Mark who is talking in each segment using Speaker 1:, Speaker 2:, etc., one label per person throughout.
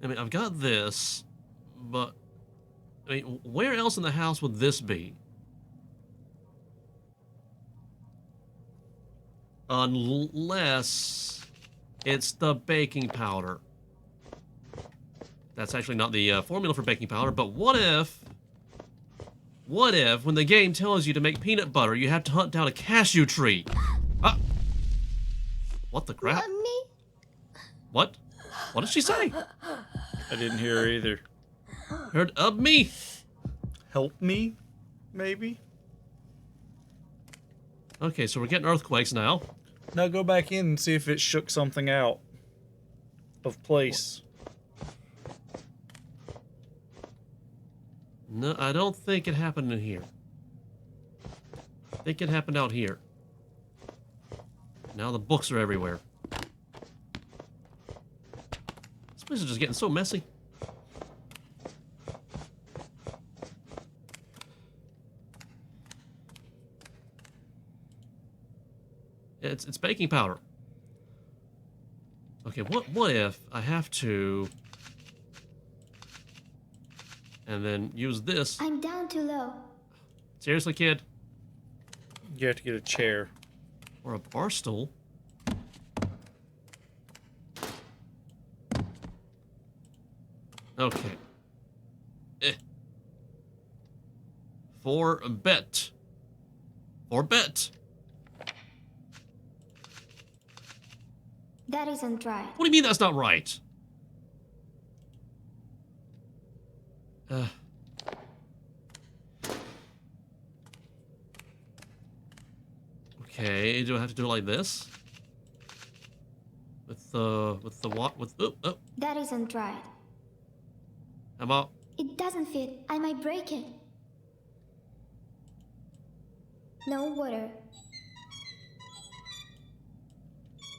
Speaker 1: I mean, I've got this, but I mean, where else in the house would this be? Unless it's the baking powder. That's actually not the formula for baking powder, but what if when the game tells you to make peanut butter, you have to hunt down a cashew tree? Ah! What the crap?
Speaker 2: Mommy?
Speaker 1: What? What did she say?
Speaker 3: I didn't hear her either.
Speaker 1: Heard of me?
Speaker 3: Help me, maybe?
Speaker 1: Okay, so we're getting earthquakes now.
Speaker 3: Now go back in and see if it shook something out of place.
Speaker 1: No, I don't think it happened in here. I think it happened out here. Now the books are everywhere. This place is just getting so messy. It's baking powder. Okay, what if I have to and then use this?
Speaker 2: I'm down too low.
Speaker 1: Seriously, kid?
Speaker 3: You have to get a chair.
Speaker 1: Or a bar stool? Okay. For bet. For bet.
Speaker 2: That isn't right.
Speaker 1: What do you mean that's not right? Okay, do I have to do it like this? With what? Oh.
Speaker 2: That isn't right.
Speaker 1: How about?
Speaker 2: It doesn't fit. I might break it. No water.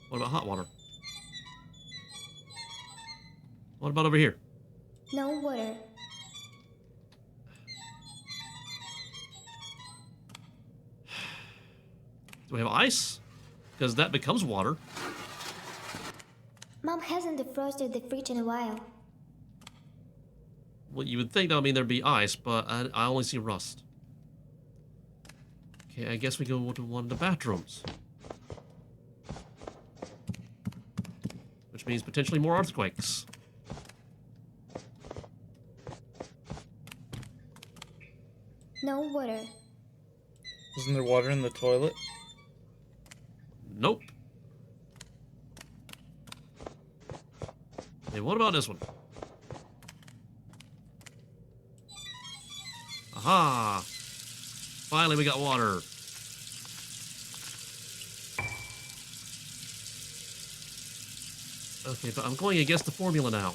Speaker 1: What about hot water? What about over here?
Speaker 2: No water.
Speaker 1: Do we have ice? Because that becomes water.
Speaker 2: Mom hasn't defrosted the fridge in a while.
Speaker 1: Well, you would think that would mean there'd be ice, but I only see rust. Okay, I guess we go to one of the bathrooms. Which means potentially more earthquakes.
Speaker 2: No water.
Speaker 3: Isn't there water in the toilet?
Speaker 1: Nope. Hey, what about this one? Aha! Finally, we got water. Okay, but I'm going against the formula now.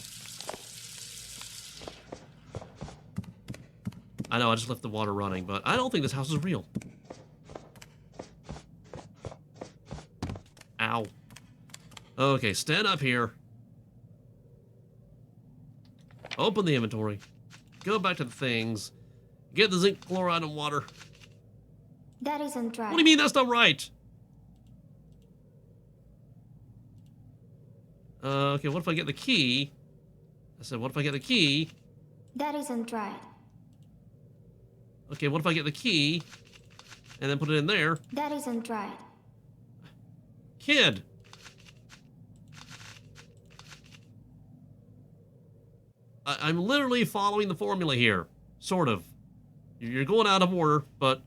Speaker 1: I know, I just left the water running, but I don't think this house is real. Ow. Okay, stand up here. Open the inventory. Go back to the things. Get the zinc chloride and water.
Speaker 2: That isn't right.
Speaker 1: What do you mean that's not right? Okay, what if I get the key? I said, what if I get the key?
Speaker 2: That isn't right.
Speaker 1: Okay, what if I get the key and then put it in there?
Speaker 2: That isn't right.
Speaker 1: Kid! I'm literally following the formula here. Sort of. You're going out of order, but...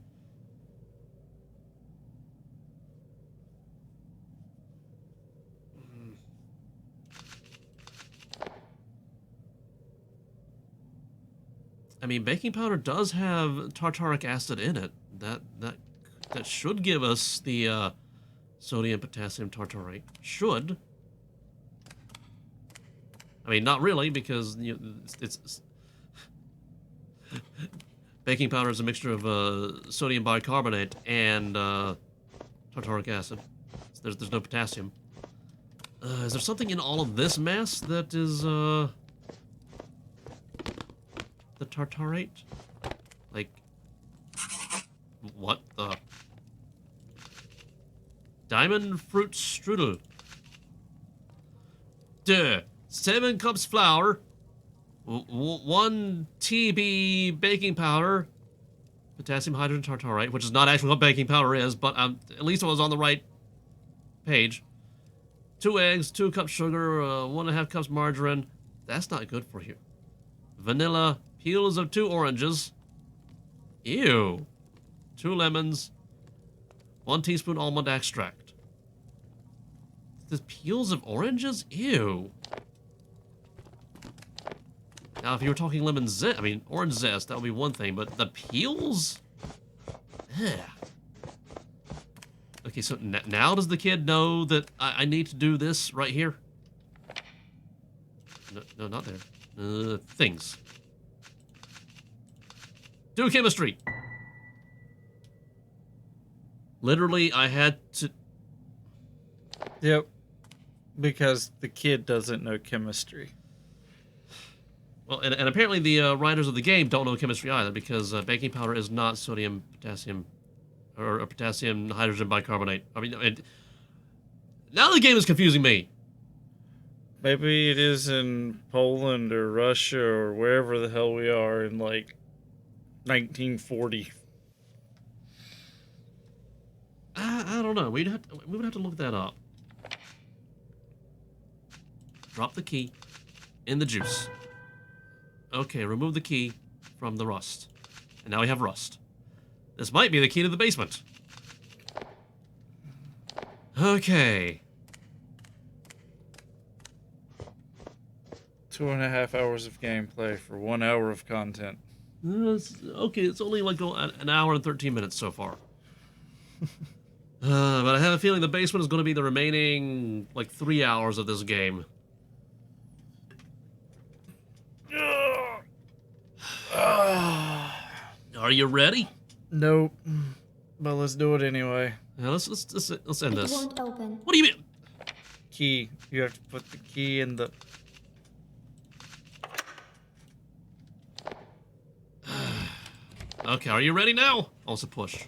Speaker 1: I mean, baking powder does have tartaric acid in it. That should give us the sodium potassium tartarate. Should. I mean, not really, because it's baking powder is a mixture of sodium bicarbonate and tartaric acid. So there's no potassium. Is there something in all of this mess that is the tartarate? Like, what the? Diamond fruit strudel. Duh. 7 cups flour, 1 TB baking powder, potassium hydrogen tartarate, which is not actually what baking powder is, but at least it was on the right page. 2 eggs, 2 cups sugar, 1.5 cups margarine. That's not good for you. Vanilla, peels of 2 oranges. Ew. 2 lemons, 1 teaspoon almond extract. The peels of oranges? Ew. Now, if you were talking lemon zest, orange zest, that would be one thing, but the peels? Yeah. Okay, so now does the kid know that I need to do this right here? No, not there. Things. Do chemistry. Literally, I had to...
Speaker 3: Yep. Because the kid doesn't know chemistry.
Speaker 1: Well, and apparently the writers of the game don't know chemistry either, because baking powder is not sodium, potassium, or potassium hydrogen bicarbonate. Now the game is confusing me.
Speaker 3: Maybe it is in Poland or Russia or wherever the hell we are in, like, 1940.
Speaker 1: I don't know. We would have to look that up. Drop the key in the juice. Okay, remove the key from the rust. And now we have rust. This might be the key to the basement. Okay.
Speaker 3: 2.5 hours of gameplay for 1 hour of content.
Speaker 1: Okay, it's only like an hour and 13 minutes so far. But I have a feeling the basement is going to be the remaining, like, 3 hours of this game. Are you ready?
Speaker 3: Nope. But let's do it anyway.
Speaker 1: Yeah, let's end
Speaker 2: It
Speaker 1: this.
Speaker 2: won't open.
Speaker 1: What do you mean?
Speaker 3: Key. You have to put the key in the...
Speaker 1: Okay, are you ready now? Also push.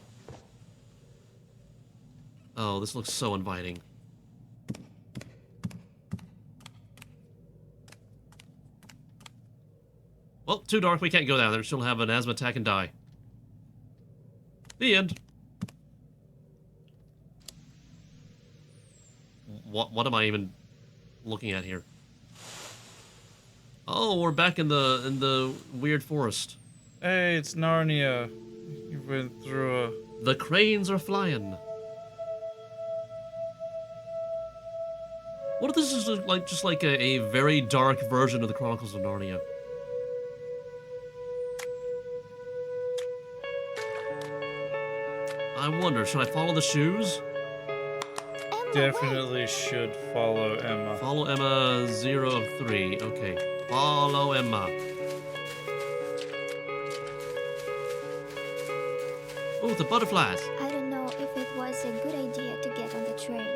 Speaker 1: Oh, this looks so inviting. Well, too dark, we can't go down there. She'll have an asthma attack and die. The end. What am I even looking at here? Oh, we're back in the weird forest.
Speaker 3: Hey, it's Narnia. You went through a...
Speaker 1: The cranes are flying. What if this is just like a very dark version of the Chronicles of Narnia? I wonder, should I follow the shoes?
Speaker 2: Emma,
Speaker 3: Definitely should follow Emma.
Speaker 1: Follow Emma 0 of 3. Okay. Follow Emma. Oh, the butterflies.
Speaker 2: wait. I don't know if it was a good idea to get on the train.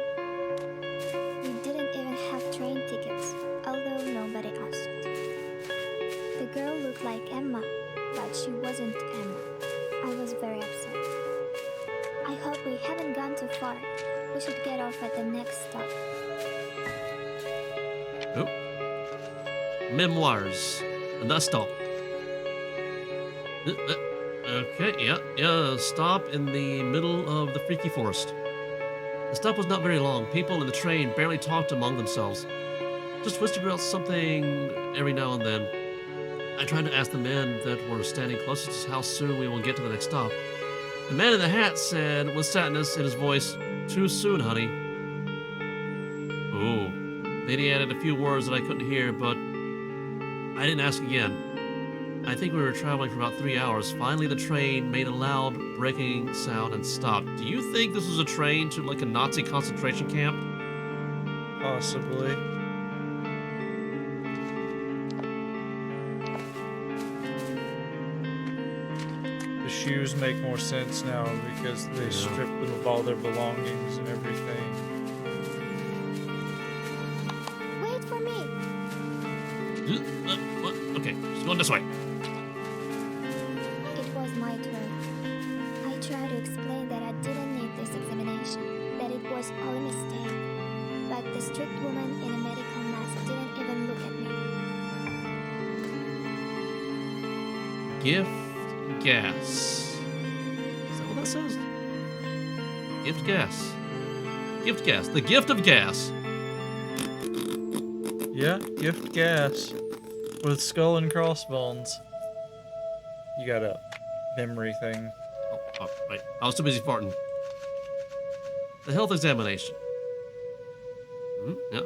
Speaker 2: We didn't even have train tickets, although nobody asked. The girl looked like Emma, but she wasn't Emma. I was very upset. I hope we haven't gone too far. We should get off at the next stop.
Speaker 1: Oh. Memoirs. The stop. Okay, yeah, stop in the middle of the freaky forest. The stop was not very long. People in the train barely talked among themselves. Just whispered about something every now and then. I tried to ask the men that were standing closest how soon we will get to the next stop. The man in the hat said, with sadness in his voice, "Too soon, honey." Ooh. Then he added a few words that I couldn't hear, but I didn't ask again. I think we were traveling for about 3 hours. Finally, the train made a loud braking sound and stopped. Do you think this was a train to like a Nazi concentration camp?
Speaker 3: Possibly. The shoes make more sense now because they stripped them of all their belongings and everything.
Speaker 2: Wait for me!
Speaker 1: What? Okay, just going this way.
Speaker 2: It was my turn. I tried to explain that I didn't need this examination, that it was all a mistake. But the strict woman in a medical mask didn't even look at
Speaker 1: Gift gas. Is that what that says? Gift gas. Gift gas. The gift of gas.
Speaker 3: Yeah, gift gas. With skull and crossbones. You got a memory thing.
Speaker 1: Oh, right. I was too busy farting. The health examination. Yeah.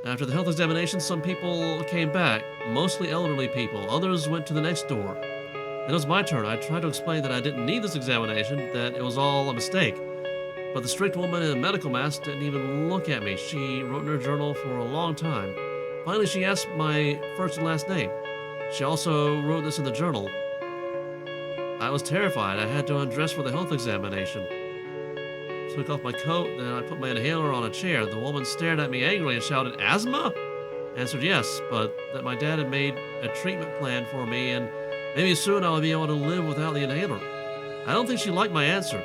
Speaker 1: After the health examination, some people came back, mostly elderly people. Others went to the next door. Then it was my turn. I tried to explain that I didn't need this examination, that it was all a mistake. But the strict woman in a medical mask didn't even look at me. She wrote in her journal for a long time. Finally, she asked my first and last name. She also wrote this in the journal. I was terrified. I had to undress for the health examination. Took off my coat, then I put my inhaler on a chair. The woman stared at me angrily and shouted, "Asthma?" I answered yes, but that my dad had made a treatment plan for me and maybe soon I would be able to live without the inhaler. I don't think she liked my answer.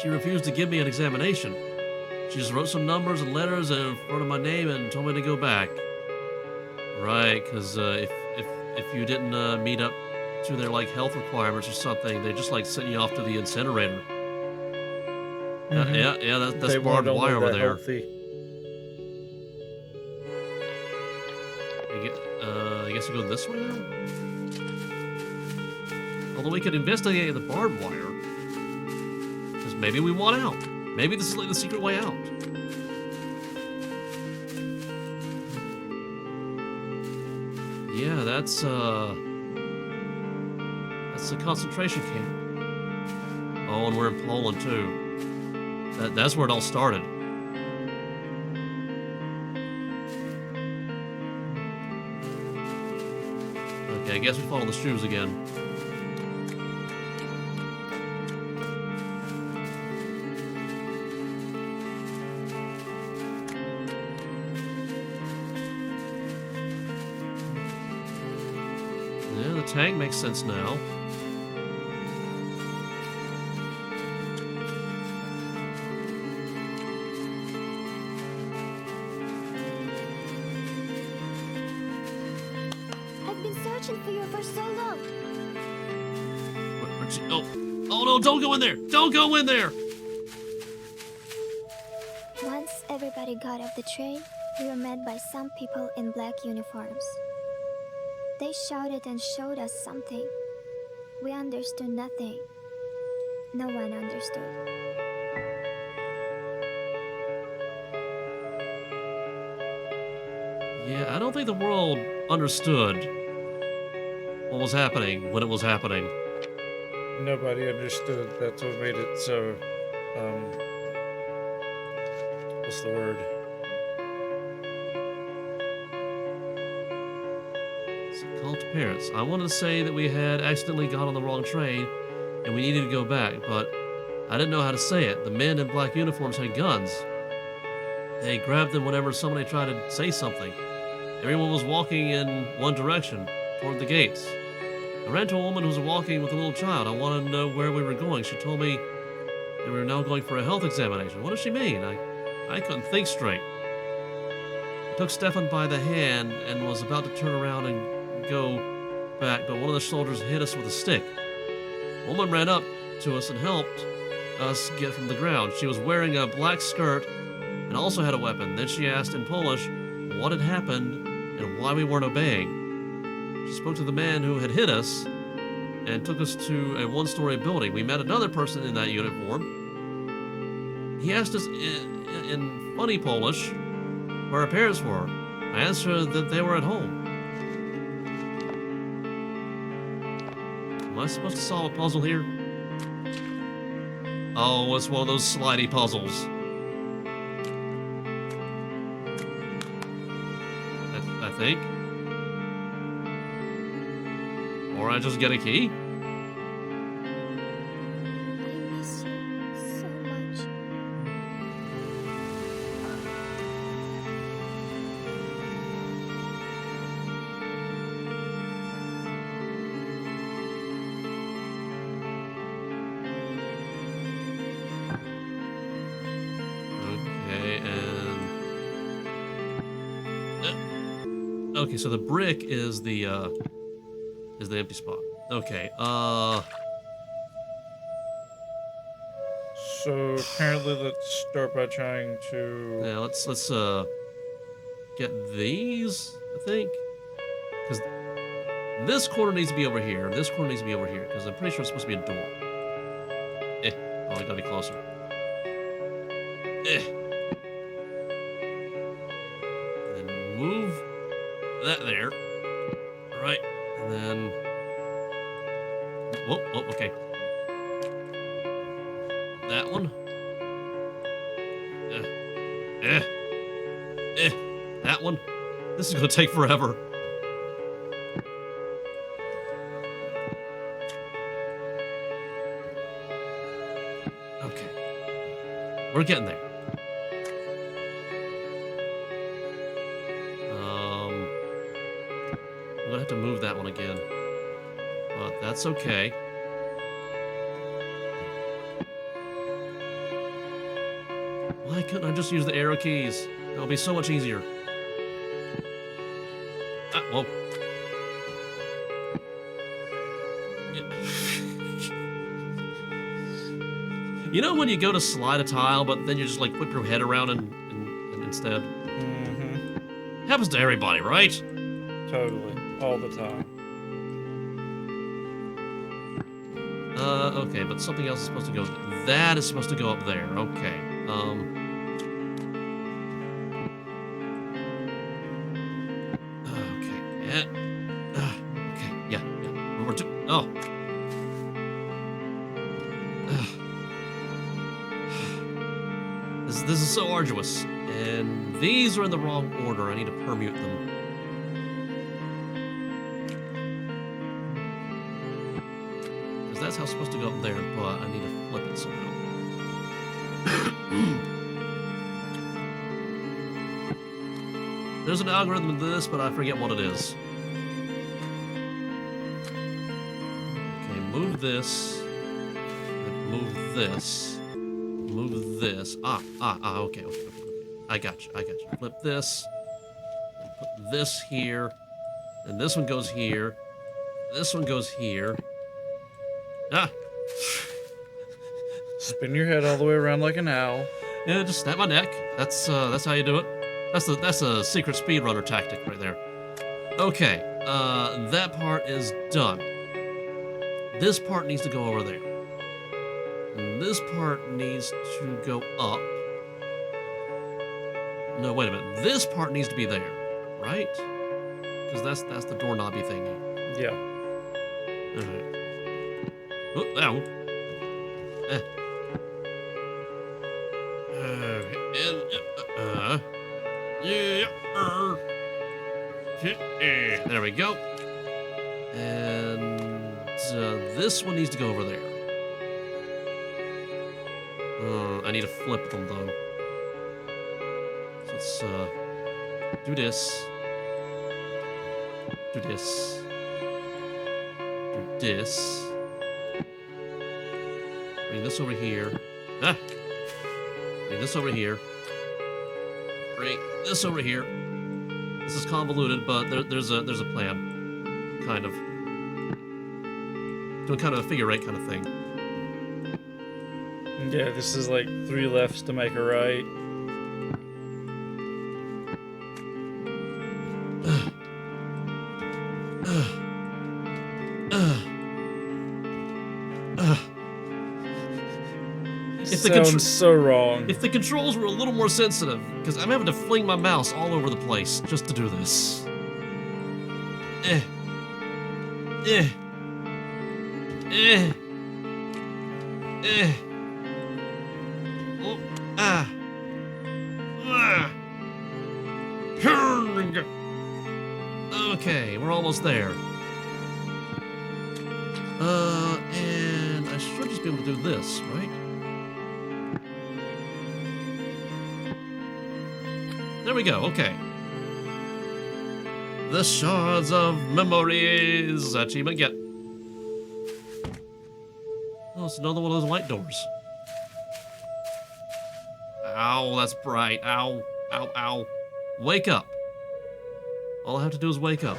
Speaker 1: She refused to give me an examination. She just wrote some numbers and letters in front of my name and told me to go back. Right, because if you didn't meet up to their like health requirements or something, they just like sent you off to the incinerator. Yeah, that's barbed wire over there.
Speaker 3: Healthy.
Speaker 1: I guess we go this way now? Although we could investigate the barbed wire. Because maybe we want out. Maybe this is like the secret way out. Yeah, that's a concentration camp. Oh, and we're in Poland too. That's where it all started. Okay, I guess we follow the shoes again. Yeah, the tank makes sense now.
Speaker 2: For you for so long.
Speaker 1: Oh no, don't go in there! Don't go in there!
Speaker 2: Once everybody got off the train, we were met by some people in black uniforms. They shouted and showed us something. We understood nothing. No one understood.
Speaker 1: Yeah, I don't think the world understood what was happening when it was happening.
Speaker 3: Nobody understood. That's what made it so, what's the word?
Speaker 1: It's a call to parents. I wanted to say that we had accidentally got on the wrong train and we needed to go back, but I didn't know how to say it. The men in black uniforms had guns. They grabbed them whenever somebody tried to say something. Everyone was walking in one direction, toward the gates. I ran to a woman who was walking with a little child. I wanted to know where we were going. She told me that we were now going for a health examination. What does she mean? I couldn't think straight. I took Stefan by the hand and was about to turn around and go back, but one of the soldiers hit us with a stick. A woman ran up to us and helped us get from the ground. She was wearing a black skirt and also had a weapon. Then she asked in Polish what had happened and why we weren't obeying. She spoke to the man who had hit us and took us to a one-story building. We met another person in that uniform. He asked us in funny Polish where our parents were. I answered that they were at home. Am I supposed to solve a puzzle here? Oh, it's one of those slidey puzzles. I think. Or I just get a key?
Speaker 2: I miss you so much.
Speaker 1: Okay, and... okay, so the brick is the is the empty spot. Okay,
Speaker 3: So apparently, let's start by trying to.
Speaker 1: yeah, let's get these, I think. Because this corner needs to be over here. This corner needs to be over here. Because I'm pretty sure it's supposed to be a door. Oh, I gotta be closer. And then move that there. Right. And then. Whoa, oh, okay. That one. That one. This is gonna take forever. Okay. We're getting there. I'm gonna have to move that one again. But that's okay. Why couldn't I just use the arrow keys? It'll be so much easier. Whoa. You know when you go to slide a tile, but then you just like whip your head around and instead?
Speaker 3: Mm-hmm.
Speaker 1: Happens to everybody, right?
Speaker 3: Totally. All the time.
Speaker 1: Okay, but something else is supposed to go. That is supposed to go up there. Okay. Okay. Okay. Yeah. We're too. Oh. This is so arduous, and these are in the wrong order. I need to permute them. Because that's how it's supposed to go up there, but I need to flip it somehow. There's an algorithm to this, but I forget what it is. Okay, move this. And move this. Move this. Okay. I got you. Flip this. And put this here. And this one goes here. This one goes here.
Speaker 3: Spin your head all the way around like an owl.
Speaker 1: Yeah, just snap my neck. That's how you do it. That's a secret speedrunner tactic right there. Okay, that part is done. This part needs to go over there. And this part needs to go up. No, wait a minute. This part needs to be there, right? Because that's the doorknobby thingy.
Speaker 3: Yeah.
Speaker 1: Alright. Oh, ow. There we go. And this one needs to go over there. I need to flip them though. So let's do this. Do this. Do this. Bring this over here. Bring this over here. Bring this over here. This is convoluted, but there's a plan, kind of. Doing kind of a figure eight kind of thing.
Speaker 3: Yeah, this is like 3 lefts to make a right. Sounds so wrong.
Speaker 1: If the controls were a little more sensitive, because I'm having to fling my mouse all over the place just to do this. Okay, we're almost there. And I should just be able to do this, right? There we go, okay. The Shards of Memories. Achievement get. Oh, it's another one of those light doors. Ow, that's bright. Ow, ow, ow. Wake up. All I have to do is wake up.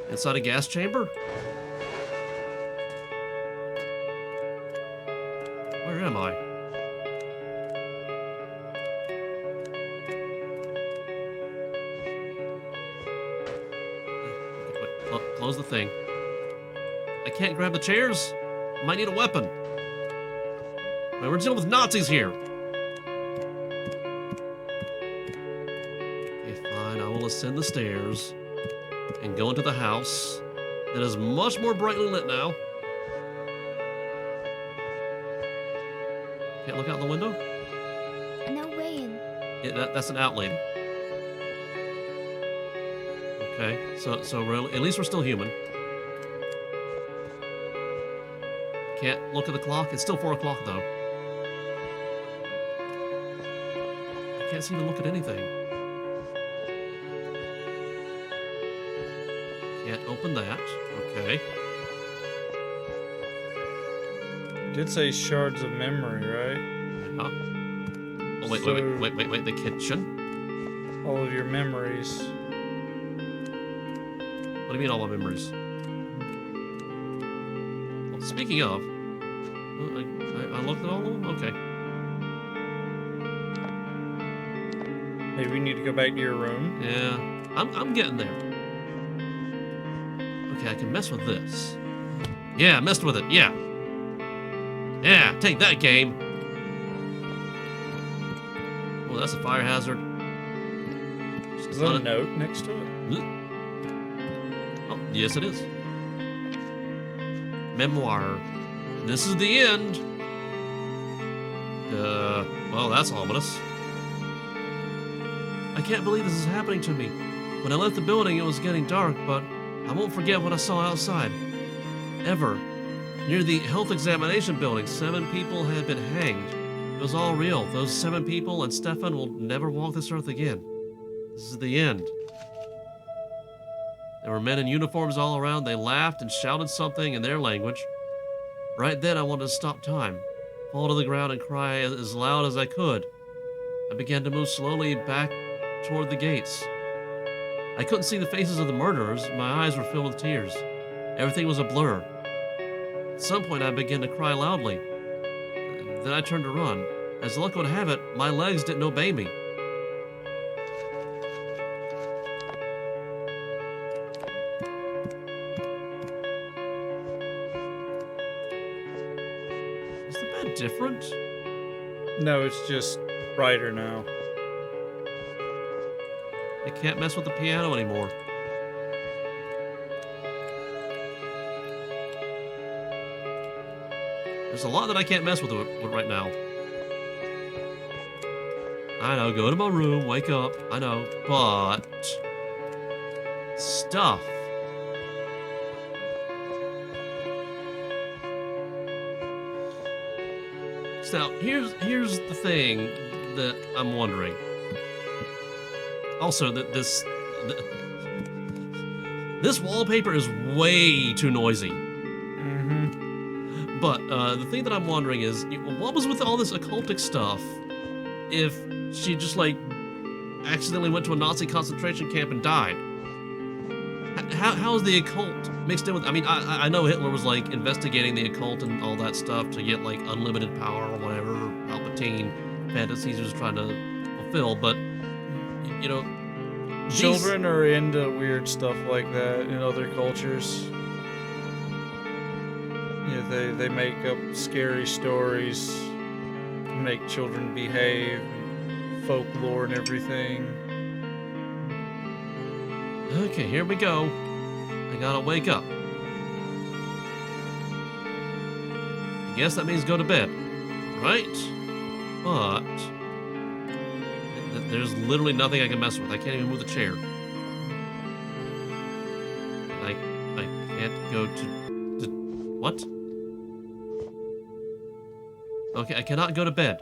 Speaker 1: Inside a gas chamber? Where am I? Wait, close the thing. I can't grab the chairs. Might need a weapon. Wait, we're dealing with Nazis here. Okay, fine. I will ascend the stairs and go into the house that is much more brightly lit now. Can't look out the window?
Speaker 2: No way in.
Speaker 1: Yeah, that's an out lady. Okay, so we're, at least we're still human. Can't look at the clock. It's still 4 o'clock though. I can't seem to look at anything. Can't open that. Okay.
Speaker 3: Did say shards of memory, right?
Speaker 1: Yeah. Oh, wait. The kitchen?
Speaker 3: All of your memories.
Speaker 1: What do you mean all my memories? Well, speaking of, I looked at all of them? Okay.
Speaker 3: Maybe we need to go back to your room.
Speaker 1: Yeah, I'm getting there. Okay, I can mess with this. Yeah, messed with it, yeah. Yeah, take that, game. Oh, that's a fire hazard.
Speaker 3: Is there a note next to it?
Speaker 1: Oh, yes it is. Memoir. This is the end. Well, that's ominous. I can't believe this is happening to me. When I left the building, it was getting dark, but I won't forget what I saw outside. Ever. Near the health examination building, 7 people had been hanged. It was all real. Those 7 people and Stefan will never walk this earth again. This is the end. There were men in uniforms all around. They laughed and shouted something in their language. Right then, I wanted to stop time, fall to the ground and cry as loud as I could. I began to move slowly back toward the gates. I couldn't see the faces of the murderers. My eyes were filled with tears. Everything was a blur. At some point, I began to cry loudly. Then I turned to run. As luck would have it, my legs didn't obey me. Is the bed different?
Speaker 3: No, it's just brighter now.
Speaker 1: I can't mess with the piano anymore. There's a lot that I can't mess with right now. I know, go to my room, wake up, I know, but... stuff. So, here's the thing that I'm wondering. Also, this wallpaper is way too noisy.
Speaker 3: Mm-hmm.
Speaker 1: But the thing that I'm wondering is, what was with all this occultic stuff if she just, like, accidentally went to a Nazi concentration camp and died? How is the occult mixed in with... I mean, I know Hitler was, like, investigating the occult and all that stuff to get, like, unlimited power or whatever, Palpatine fantasies he was trying to fulfill, but, you know...
Speaker 3: Children are into weird stuff like that in other cultures. Yeah, they make up scary stories to make children behave, and folklore and everything.
Speaker 1: Okay, here we go. I gotta wake up. I guess that means go to bed, right? But there's literally nothing I can mess with. I can't even move the chair. I can't go to what? Okay, I cannot go to bed.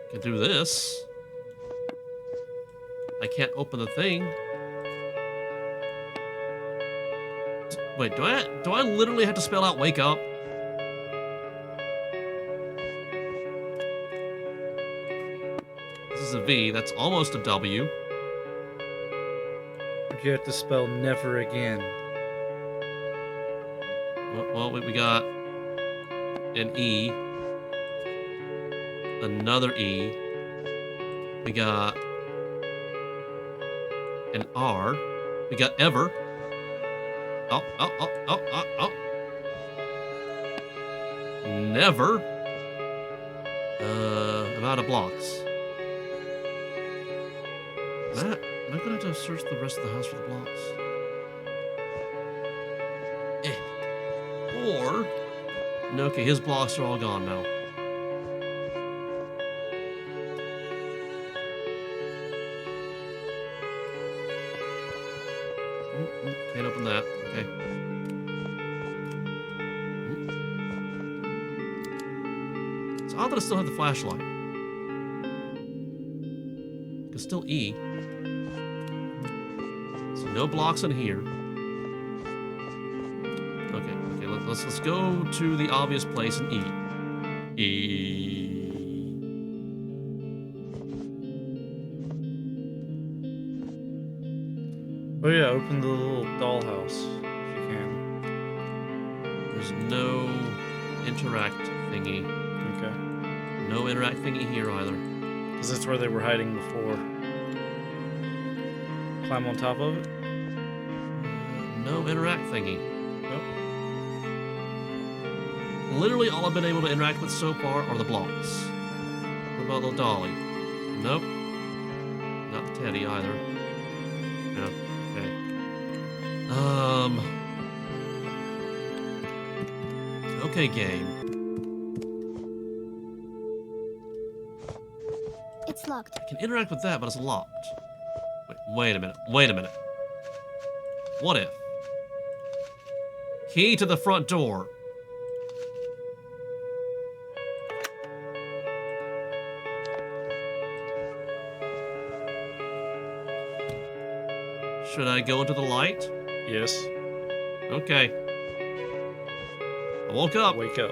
Speaker 1: I can do this. I can't open the thing. Wait, do I literally have to spell out wake up? This is a V. That's almost a W.
Speaker 3: You have to spell never again.
Speaker 1: Well, we got an E. Another E. We got an R. We got ever. Oh. Never. I'm out of blocks. Am I gonna have to search the rest of the house for the blocks? Or... No, okay, his blocks are all gone now. Can't open that. Okay. It's odd that I still have the flashlight. It's still E. So no blocks in here. Okay. Let's go to the obvious place in E.
Speaker 3: Oh yeah, open the little dollhouse if you can.
Speaker 1: There's no interact thingy.
Speaker 3: Okay.
Speaker 1: No interact thingy here either.
Speaker 3: Because that's where they were hiding before. Climb on top of it?
Speaker 1: No interact thingy.
Speaker 3: Nope.
Speaker 1: Literally all I've been able to interact with so far are the blocks. What about the dolly? Nope. Not the teddy either. No. Okay. Okay, game.
Speaker 2: It's locked.
Speaker 1: I can interact with that, but it's locked. Wait a minute. What if? Key to the front door. Should I go into the light?
Speaker 3: Yes.
Speaker 1: Okay. I woke up.
Speaker 3: Wake up.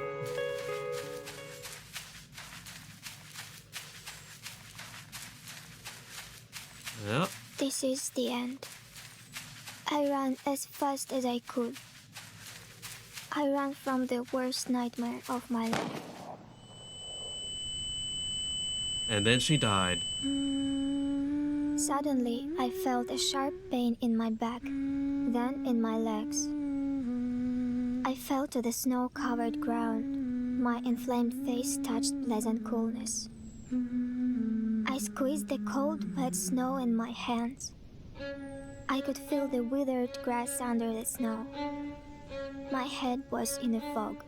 Speaker 1: Yep.
Speaker 2: This is the end. I ran as fast as I could. I ran from the worst nightmare of my life.
Speaker 1: And then she died.
Speaker 2: Suddenly, I felt a sharp pain in my back, then in my legs. I fell to the snow-covered ground. My inflamed face touched pleasant coolness. I squeezed the cold, wet snow in my hands. I could feel the withered grass under the snow. My head was in a fog.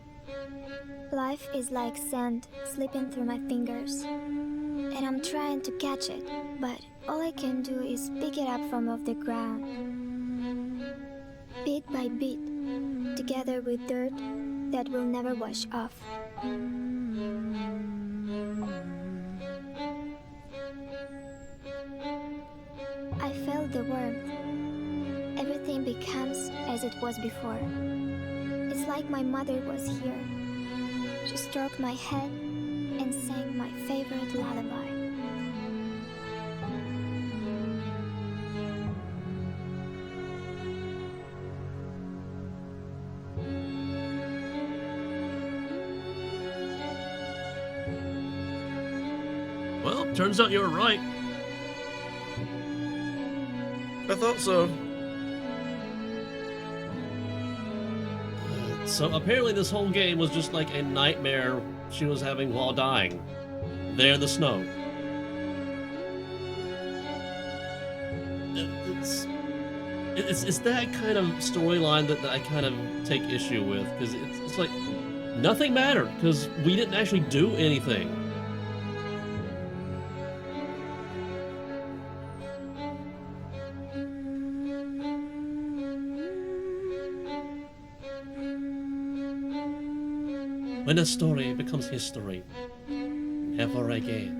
Speaker 2: Life is like sand slipping through my fingers, and I'm trying to catch it, but all I can do is pick it up from off the ground. Bit by bit, together with dirt that will never wash off. I felt the warmth. Everything becomes as it was before. It's like my mother was here. She stroked my head and sang my favorite lullaby.
Speaker 1: Well, turns out you were right.
Speaker 3: I thought so.
Speaker 1: So apparently this whole game was just like a nightmare she was having while dying. There in the snow. It's that kind of storyline that I kind of take issue with, because it's like nothing mattered because we didn't actually do anything. When a story becomes history, never again.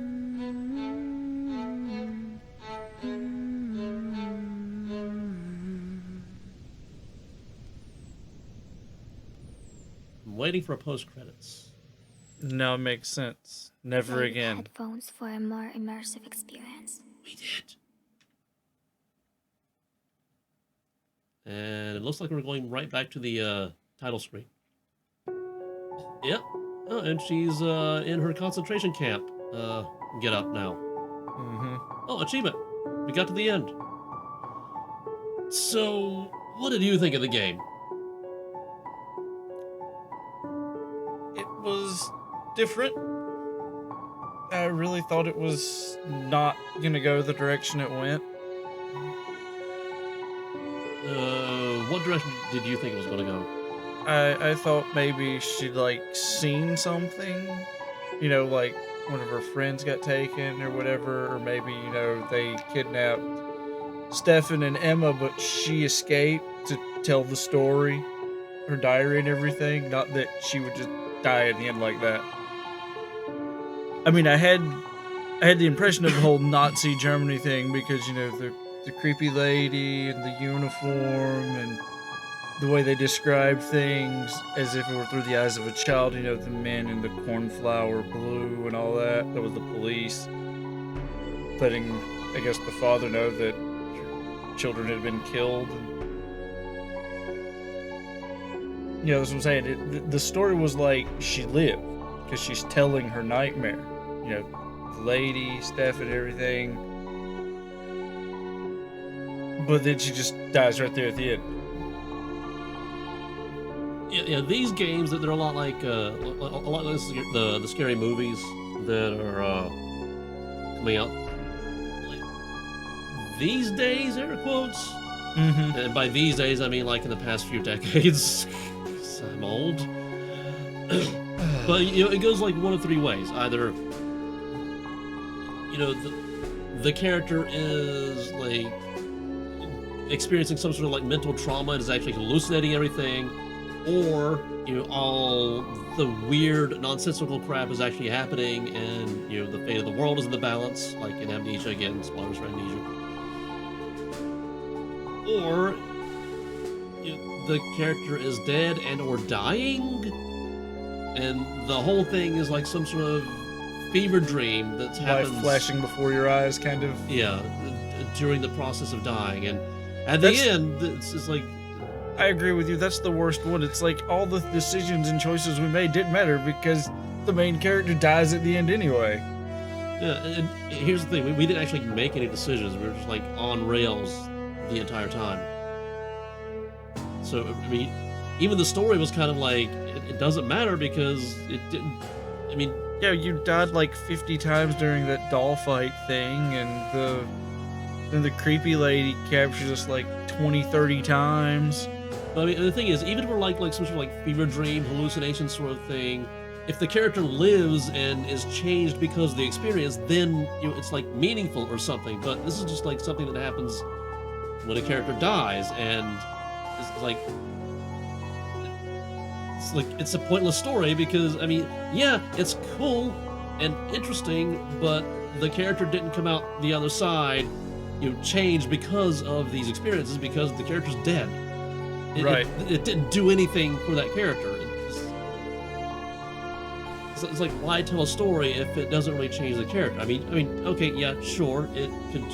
Speaker 1: I'm waiting for a post-credits.
Speaker 3: No, it makes sense. Never
Speaker 2: Save
Speaker 3: again.
Speaker 2: headphones for a more immersive experience.
Speaker 1: We did. And it looks like we're going right back to the title screen. Yep. Oh, and she's in her concentration camp. Get up now. Oh, achievement. We got to the end. So, what did you think of the game?
Speaker 3: It was different. I really thought it was not gonna go the direction it went.
Speaker 1: What direction did you think it was going to go?
Speaker 3: I thought maybe she'd like seen something, you know, like one of her friends got taken or whatever, or maybe, you know, they kidnapped Stefan and Emma, but she escaped to tell the story, her diary and everything. Not that she would just die at the end like that. I mean, I had the impression of the whole Nazi Germany thing because, you know, the creepy lady and the uniform and the way they describe things as if it were through the eyes of a child, you know, the men in the cornflower blue and all that. That was the police letting, I guess, the father know that children had been killed. You know, that's what I'm saying. The story was like she lived because she's telling her nightmare. You know, the lady, Steph, and everything. But then she just dies right there at the end.
Speaker 1: Yeah, these games, they're a lot like the scary movies that are coming out like, these days, air quotes.
Speaker 3: Mm-hmm.
Speaker 1: And by these days, I mean like in the past few decades. 'Cause I'm old. But you know, it goes like one of three ways. Either, you know, the character is like experiencing some sort of like mental trauma and is actually hallucinating everything, or you know, all the weird nonsensical crap is actually happening and you know, the fate of the world is in the balance, like in Amnesia. Again, spoilers for Amnesia. Or you know, the character is dead and or dying, and the whole thing is like some sort of fever dream that's happens,
Speaker 3: Life flashing before your eyes, kind of.
Speaker 1: yeah, during the process of dying. And at the end, it's like...
Speaker 3: I agree with you. That's the worst one. It's like all the decisions and choices we made didn't matter because the main character dies at the end anyway.
Speaker 1: Yeah, and here's the thing. We didn't actually make any decisions. We were just like on rails the entire time. So, I mean, even the story was kind of like, it doesn't matter because it didn't... I mean...
Speaker 3: Yeah, you died like 50 times during that doll fight thing, and then the creepy lady captures us like 20, 30 times.
Speaker 1: But I mean, the thing is, even if we're like some sort of like fever dream, hallucination sort of thing, if the character lives and is changed because of the experience, then you know, it's like meaningful or something. But this is just like something that happens when a character dies, and it's like it's a pointless story because I mean, yeah, it's cool and interesting, but the character didn't come out the other side, you know, changed because of these experiences, because the character's dead.
Speaker 3: Right.
Speaker 1: It didn't do anything for that character. It's like, why tell a story if it doesn't really change the character? I mean, okay, yeah, sure, it could.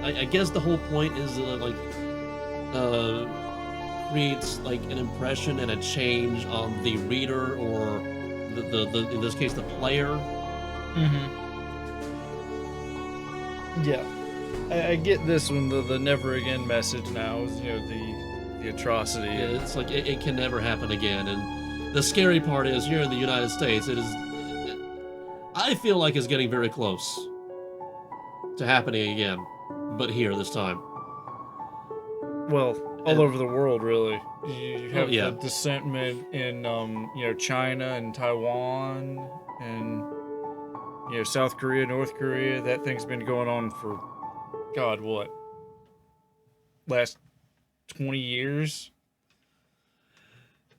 Speaker 1: I guess the whole point is creates like an impression and a change on the reader or the in this case the player.
Speaker 3: Mm-hmm. Yeah, I get this one. The never again message now is, you know, the atrocity.
Speaker 1: Yeah, it's like it can never happen again. And the scary part is here in the United States, I feel like it's getting very close to happening again, but here this time.
Speaker 3: Well, all over the world, really. You have
Speaker 1: yeah.
Speaker 3: the dissentment in, you know, China and Taiwan and, you know, South Korea, North Korea. That thing's been going on for, God, what? Last 20 years?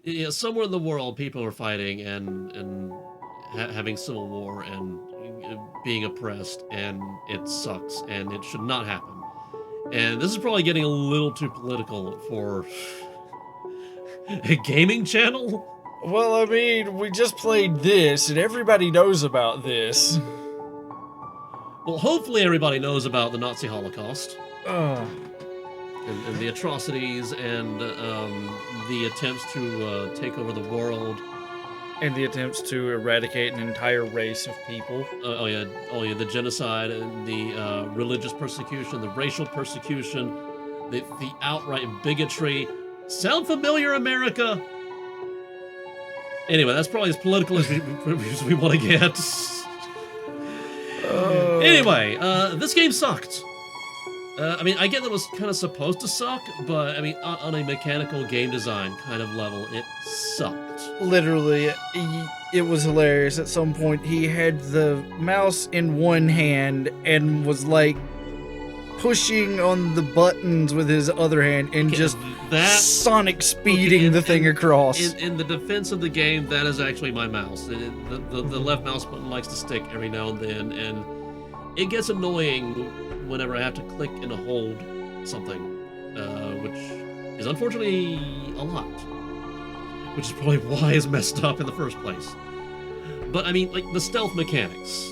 Speaker 1: Yeah, somewhere in the world, people are fighting and having civil war and being oppressed, and it sucks, and it should not happen. And this is probably getting a little too political for a gaming channel.
Speaker 3: Well, I mean, we just played this, and everybody knows about this.
Speaker 1: Well, hopefully everybody knows about the Nazi Holocaust.
Speaker 3: Ugh.
Speaker 1: And the atrocities and the attempts to take over the world.
Speaker 3: And the attempts to eradicate an entire race of people.
Speaker 1: Oh yeah, the genocide and the religious persecution, the racial persecution, the outright bigotry. Sound familiar, America? Anyway, that's probably as political as we want to get. Anyway, this game sucked. I mean, I get that it was kind of supposed to suck, but I mean, on a mechanical game design kind of level, it sucked.
Speaker 3: Literally, it was hilarious. At some point, he had the mouse in one hand and was like pushing on the buttons with his other hand and just sonic speeding the thing across.
Speaker 1: In the defense of the game, that is actually my mouse. The left mouse button likes to stick every now and then, and it gets annoying whenever I have to click and hold something, which is unfortunately a lot, which is probably why it's messed up in the first place. But I mean, like, the stealth mechanics.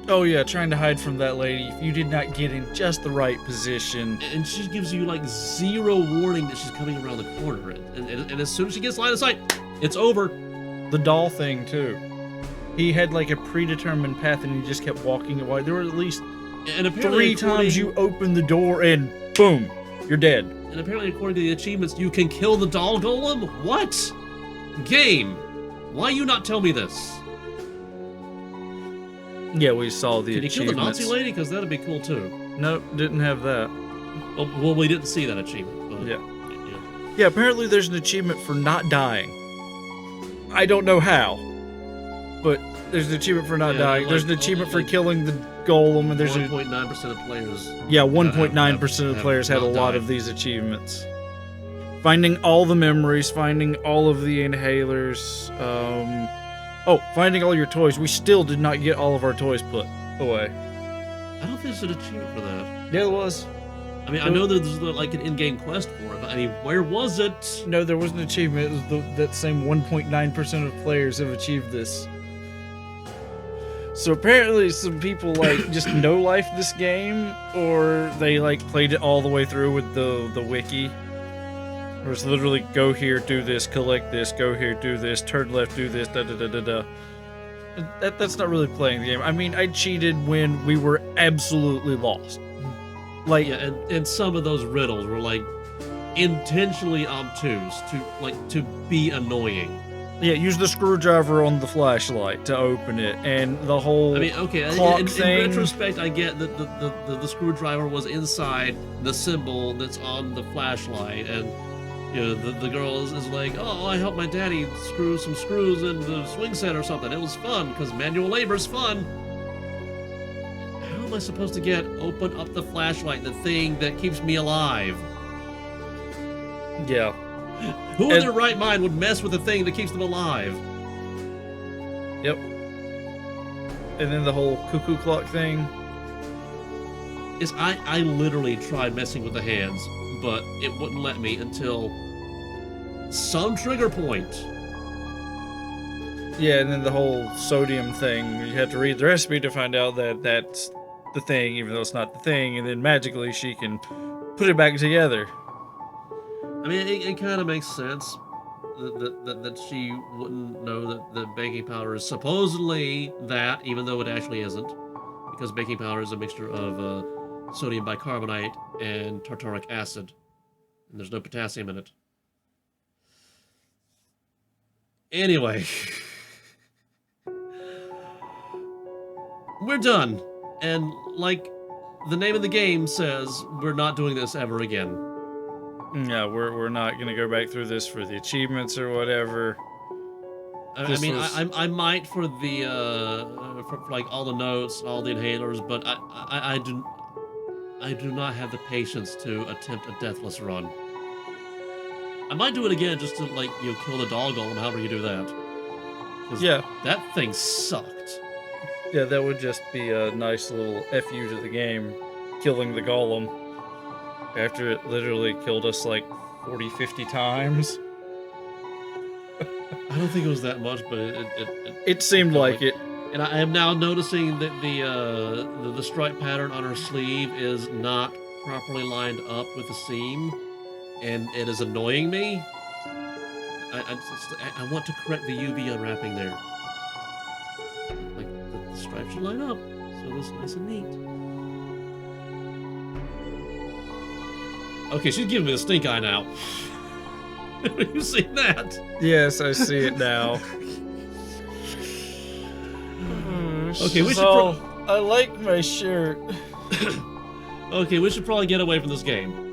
Speaker 3: Oh yeah, trying to hide from that lady if you did not get in just the right position.
Speaker 1: And she gives you like zero warning that she's coming around the corner, and as soon as she gets line of sight, it's over.
Speaker 3: The doll thing too. He had like a predetermined path and he just kept walking away. There were at least
Speaker 1: and apparently
Speaker 3: 3 times you open the door and boom, you're dead.
Speaker 1: And apparently, according to the achievements, you can kill the doll golem? What? Game, why you not tell me this?
Speaker 3: Yeah, we saw the
Speaker 1: achievements. Can you kill the Nazi lady? Because that'd be cool too.
Speaker 3: Nope, didn't have that.
Speaker 1: Oh, well, we didn't see that achievement. But,
Speaker 3: yeah, apparently there's an achievement for not dying. I don't know how, but there's an achievement for not dying. There's an achievement for killing the golem, and there's
Speaker 1: 1.9% of players.
Speaker 3: Yeah, 1.9% of players had a lot of these achievements. Finding all the memories, finding all of the inhalers, finding all your toys. We still did not get all of our toys put away.
Speaker 1: I don't think there's an achievement for that.
Speaker 3: Yeah, there was.
Speaker 1: I mean, I know there's like an in-game quest for it, but I mean, where was it?
Speaker 3: No, there was an achievement. It was that same 1.9% of players have achieved this. So apparently some people like just no-life this game, or they like played it all the way through with the wiki. Where it's literally go here, do this, collect this, go here, do this, turn left, do this, da-da-da-da-da. That's not really playing the game. I mean, I cheated when we were absolutely lost. Like,
Speaker 1: yeah, and some of those riddles were like intentionally obtuse to be annoying.
Speaker 3: Yeah, use the screwdriver on the flashlight to open it, and the whole clock thing.
Speaker 1: In retrospect, I get that the screwdriver was inside the symbol that's on the flashlight, and you know the girl is like, oh, I helped my daddy screw some screws in the swing set or something. It was fun because manual labor's fun. How am I supposed to open up the flashlight, the thing that keeps me alive?
Speaker 3: Yeah.
Speaker 1: Who in their right mind would mess with the thing that keeps them alive?
Speaker 3: Yep. And then the whole cuckoo clock thing.
Speaker 1: Is I literally tried messing with the hands, but it wouldn't let me until some trigger point.
Speaker 3: Yeah, and then the whole sodium thing. You had to read the recipe to find out that that's the thing, even though it's not the thing, and then magically she can put it back together.
Speaker 1: I mean, it kind of makes sense that she wouldn't know that baking powder is supposedly that, even though it actually isn't, because baking powder is a mixture of sodium bicarbonate and tartaric acid, and there's no potassium in it. Anyway, we're done, and like the name of the game says, we're not doing this ever again.
Speaker 3: Yeah, we're not gonna go back through this for the achievements or whatever.
Speaker 1: I might for the for like all the notes, all the inhalers, but I do not have the patience to attempt a deathless run. I might do it again just to like kill the doll golem, however you do that.
Speaker 3: Yeah,
Speaker 1: that thing sucked.
Speaker 3: Yeah, that would just be a nice little FU to the game, killing the golem. After it literally killed us like 40, 50 times.
Speaker 1: I don't think it was that much, but
Speaker 3: It seemed
Speaker 1: felt
Speaker 3: like it.
Speaker 1: And I am now noticing that the stripe pattern on her sleeve is not properly lined up with the seam, and it is annoying me. I want to correct the UV unwrapping there. Like the stripes should line up, so it's nice and neat. Okay, she's giving me the stink eye now. You seen that?
Speaker 3: Yes, I see it now.
Speaker 1: Okay, we
Speaker 3: She's
Speaker 1: should
Speaker 3: all, I like my shirt.
Speaker 1: Okay, we should probably get away from this game.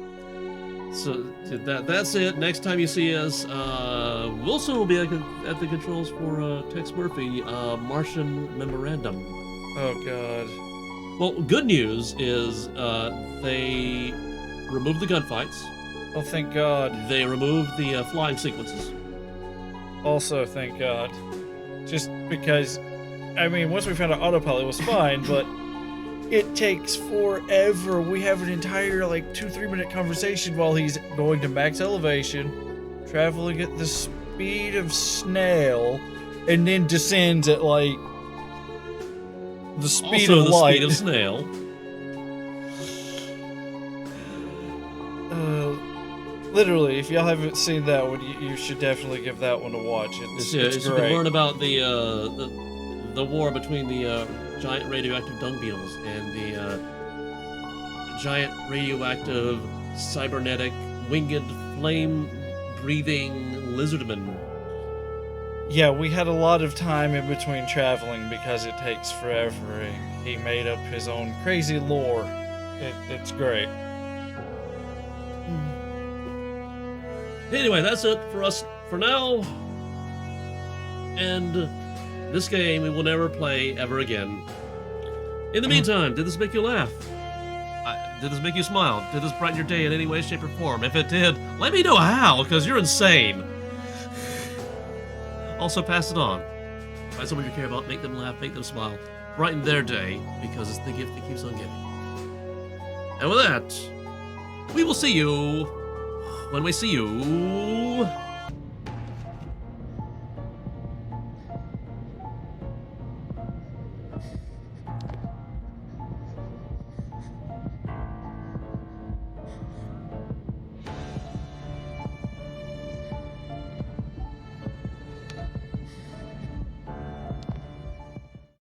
Speaker 1: So that's it. Next time you see us, Wilson will be at the controls for Tex Murphy, Martian Memorandum.
Speaker 3: Oh God.
Speaker 1: Well, good news is they removed the gunfights.
Speaker 3: Oh, thank God.
Speaker 1: They removed the flying sequences.
Speaker 3: Also, thank God. Just because, I mean, once we found out autopilot was fine, but it takes forever. We have an entire, like, 2-3 minute conversation while he's going to max elevation, traveling at the speed of snail, and then descends at, like, the speed
Speaker 1: Also
Speaker 3: of
Speaker 1: the
Speaker 3: light.
Speaker 1: speed of snail.
Speaker 3: Literally, if y'all haven't seen that one, you should definitely give that one a watch. It's
Speaker 1: You
Speaker 3: great.
Speaker 1: can learn about the war between the giant radioactive dung beetles and the giant radioactive cybernetic winged flame-breathing lizardmen.
Speaker 3: Yeah, we had a lot of time in between traveling because it takes forever. And he made up his own crazy lore. It's great.
Speaker 1: Anyway, that's it for us for now. And this game we will never play ever again. In the meantime, did this make you laugh? Did this make you smile? Did this brighten your day in any way, shape, or form? If it did, let me know how, because you're insane. Also, pass it on. Find someone you care about, make them laugh, make them smile. Brighten their day, because it's the gift that keeps on giving. And with that, we will see you when we see you